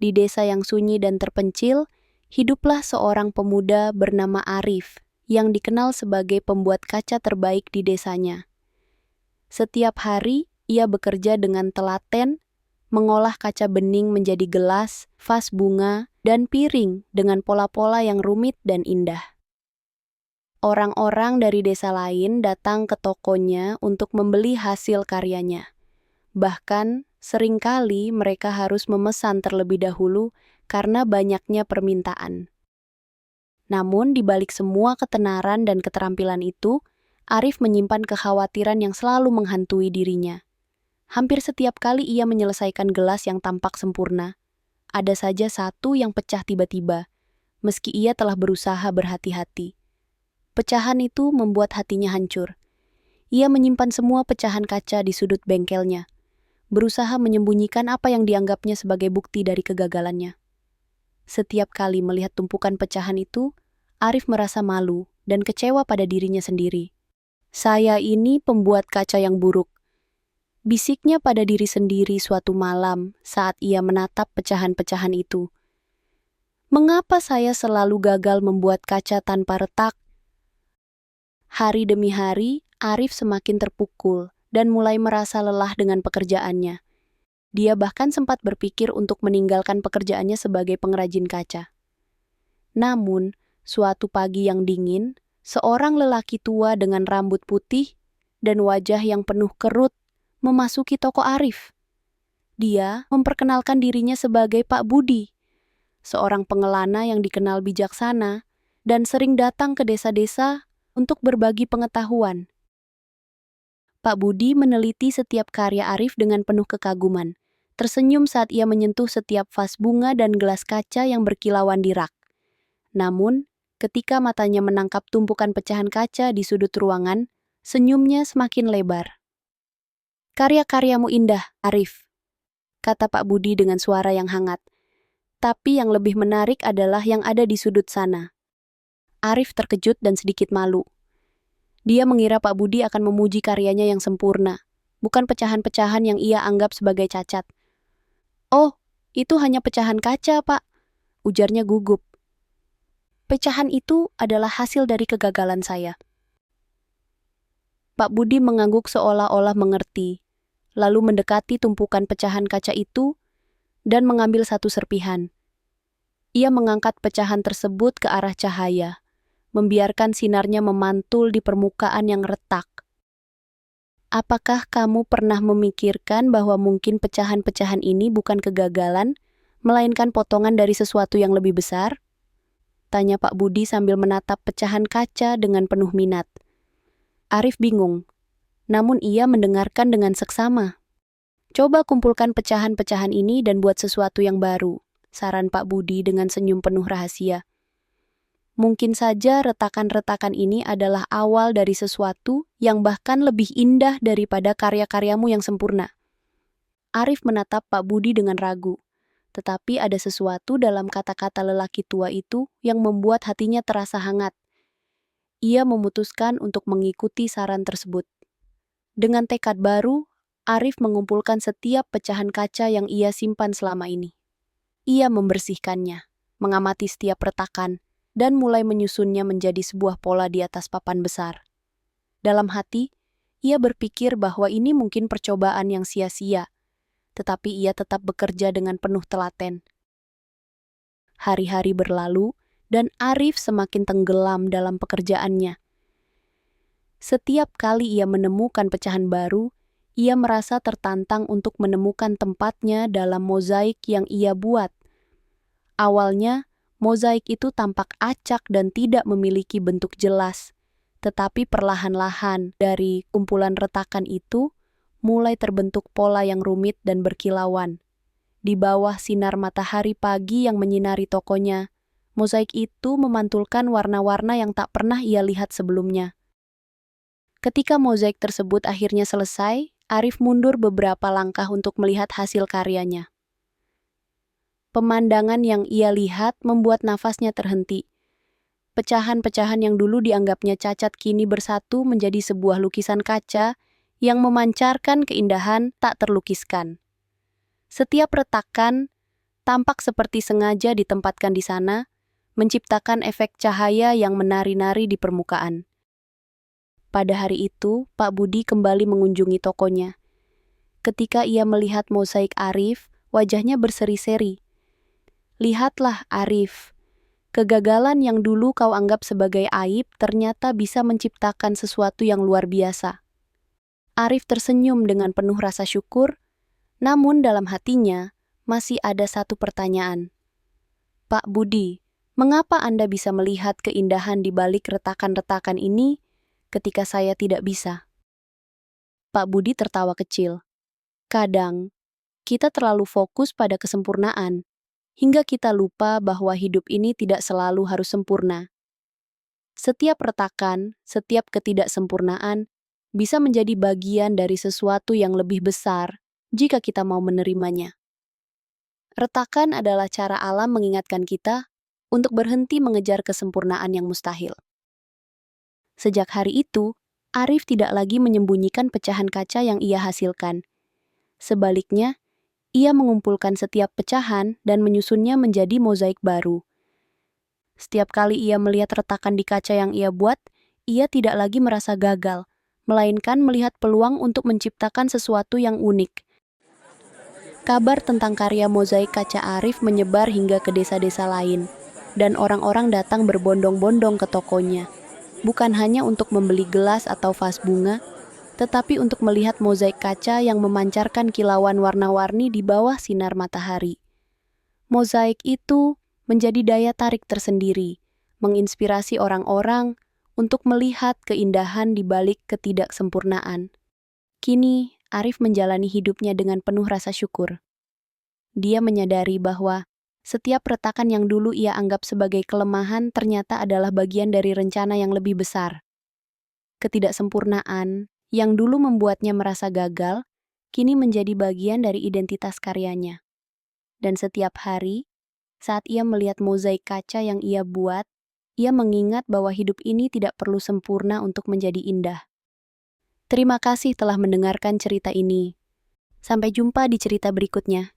Di desa yang sunyi dan terpencil, hiduplah seorang pemuda bernama Arif yang dikenal sebagai pembuat kaca terbaik di desanya. Setiap hari, ia bekerja dengan telaten, mengolah kaca bening menjadi gelas, vas bunga, dan piring dengan pola-pola yang rumit dan indah. Orang-orang dari desa lain datang ke tokonya untuk membeli hasil karyanya. Bahkan, seringkali mereka harus memesan terlebih dahulu karena banyaknya permintaan. Namun, di balik semua ketenaran dan keterampilan itu, Arif menyimpan kekhawatiran yang selalu menghantui dirinya. Hampir setiap kali ia menyelesaikan gelas yang tampak sempurna, ada saja satu yang pecah tiba-tiba, meski ia telah berusaha berhati-hati. Pecahan itu membuat hatinya hancur. Ia menyimpan semua pecahan kaca di sudut bengkelnya, berusaha menyembunyikan apa yang dianggapnya sebagai bukti dari kegagalannya. Setiap kali melihat tumpukan pecahan itu, Arif merasa malu dan kecewa pada dirinya sendiri. "Saya ini pembuat kaca yang buruk," bisiknya pada diri sendiri suatu malam saat ia menatap pecahan-pecahan itu. "Mengapa saya selalu gagal membuat kaca tanpa retak?" Hari demi hari, Arif semakin terpukul dan mulai merasa lelah dengan pekerjaannya. Dia bahkan sempat berpikir untuk meninggalkan pekerjaannya sebagai pengrajin kaca. Namun, suatu pagi yang dingin, seorang lelaki tua dengan rambut putih dan wajah yang penuh kerut memasuki toko Arif. Dia memperkenalkan dirinya sebagai Pak Budi, seorang pengelana yang dikenal bijaksana dan sering datang ke desa-desa untuk berbagi pengetahuan. Pak Budi meneliti setiap karya Arif dengan penuh kekaguman, tersenyum saat ia menyentuh setiap vas bunga dan gelas kaca yang berkilauan di rak. Namun, ketika matanya menangkap tumpukan pecahan kaca di sudut ruangan, senyumnya semakin lebar. "Karya-karyamu indah, Arif," kata Pak Budi dengan suara yang hangat. "Tapi yang lebih menarik adalah yang ada di sudut sana." Arif terkejut dan sedikit malu. Dia mengira Pak Budi akan memuji karyanya yang sempurna, bukan pecahan-pecahan yang ia anggap sebagai cacat. "Oh, itu hanya pecahan kaca, Pak," ujarnya gugup. "Pecahan itu adalah hasil dari kegagalan saya." Pak Budi mengangguk seolah-olah mengerti, lalu mendekati tumpukan pecahan kaca itu dan mengambil satu serpihan. Ia mengangkat pecahan tersebut ke arah cahaya, membiarkan sinarnya memantul di permukaan yang retak. "Apakah kamu pernah memikirkan bahwa mungkin pecahan-pecahan ini bukan kegagalan, melainkan potongan dari sesuatu yang lebih besar?" tanya Pak Budi sambil menatap pecahan kaca dengan penuh minat. Arif bingung, namun ia mendengarkan dengan seksama. "Coba kumpulkan pecahan-pecahan ini dan buat sesuatu yang baru," saran Pak Budi dengan senyum penuh rahasia. "Mungkin saja retakan-retakan ini adalah awal dari sesuatu yang bahkan lebih indah daripada karya-karyamu yang sempurna." Arif menatap Pak Budi dengan ragu, tetapi ada sesuatu dalam kata-kata lelaki tua itu yang membuat hatinya terasa hangat. Ia memutuskan untuk mengikuti saran tersebut. Dengan tekad baru, Arif mengumpulkan setiap pecahan kaca yang ia simpan selama ini. Ia membersihkannya, mengamati setiap retakan, dan mulai menyusunnya menjadi sebuah pola di atas papan besar. Dalam hati, ia berpikir bahwa ini mungkin percobaan yang sia-sia, tetapi ia tetap bekerja dengan penuh telaten. Hari-hari berlalu, dan Arif semakin tenggelam dalam pekerjaannya. Setiap kali ia menemukan pecahan baru, ia merasa tertantang untuk menemukan tempatnya dalam mozaik yang ia buat. Awalnya, mozaik itu tampak acak dan tidak memiliki bentuk jelas, tetapi perlahan-lahan dari kumpulan retakan itu mulai terbentuk pola yang rumit dan berkilauan. Di bawah sinar matahari pagi yang menyinari tokonya, mozaik itu memantulkan warna-warna yang tak pernah ia lihat sebelumnya. Ketika mozaik tersebut akhirnya selesai, Arif mundur beberapa langkah untuk melihat hasil karyanya. Pemandangan yang ia lihat membuat nafasnya terhenti. Pecahan-pecahan yang dulu dianggapnya cacat kini bersatu menjadi sebuah lukisan kaca yang memancarkan keindahan tak terlukiskan. Setiap retakan tampak seperti sengaja ditempatkan di sana, menciptakan efek cahaya yang menari-nari di permukaan. Pada hari itu, Pak Budi kembali mengunjungi tokonya. Ketika ia melihat mozaik Arif, wajahnya berseri-seri. "Lihatlah, Arif. Kegagalan yang dulu kau anggap sebagai aib ternyata bisa menciptakan sesuatu yang luar biasa." Arif tersenyum dengan penuh rasa syukur, namun dalam hatinya masih ada satu pertanyaan. "Pak Budi, mengapa Anda bisa melihat keindahan di balik retakan-retakan ini ketika saya tidak bisa?" Pak Budi tertawa kecil. "Kadang, kita terlalu fokus pada kesempurnaan, hingga kita lupa bahwa hidup ini tidak selalu harus sempurna. Setiap retakan, setiap ketidaksempurnaan, bisa menjadi bagian dari sesuatu yang lebih besar jika kita mau menerimanya." Retakan adalah cara alam mengingatkan kita untuk berhenti mengejar kesempurnaan yang mustahil. Sejak hari itu, Arif tidak lagi menyembunyikan pecahan kaca yang ia hasilkan. Sebaliknya, ia mengumpulkan setiap pecahan dan menyusunnya menjadi mozaik baru. Setiap kali ia melihat retakan di kaca yang ia buat, ia tidak lagi merasa gagal, melainkan melihat peluang untuk menciptakan sesuatu yang unik. Kabar tentang karya mozaik kaca Arif menyebar hingga ke desa-desa lain, dan orang-orang datang berbondong-bondong ke tokonya, bukan hanya untuk membeli gelas atau vas bunga, tetapi untuk melihat mozaik kaca yang memancarkan kilauan warna-warni di bawah sinar matahari. Mozaik itu menjadi daya tarik tersendiri, menginspirasi orang-orang untuk melihat keindahan di balik ketidaksempurnaan. Kini, Arif menjalani hidupnya dengan penuh rasa syukur. Dia menyadari bahwa setiap retakan yang dulu ia anggap sebagai kelemahan ternyata adalah bagian dari rencana yang lebih besar. Ketidaksempurnaan yang dulu membuatnya merasa gagal, kini menjadi bagian dari identitas karyanya. Dan setiap hari, saat ia melihat mozaik kaca yang ia buat, ia mengingat bahwa hidup ini tidak perlu sempurna untuk menjadi indah. Terima kasih telah mendengarkan cerita ini. Sampai jumpa di cerita berikutnya.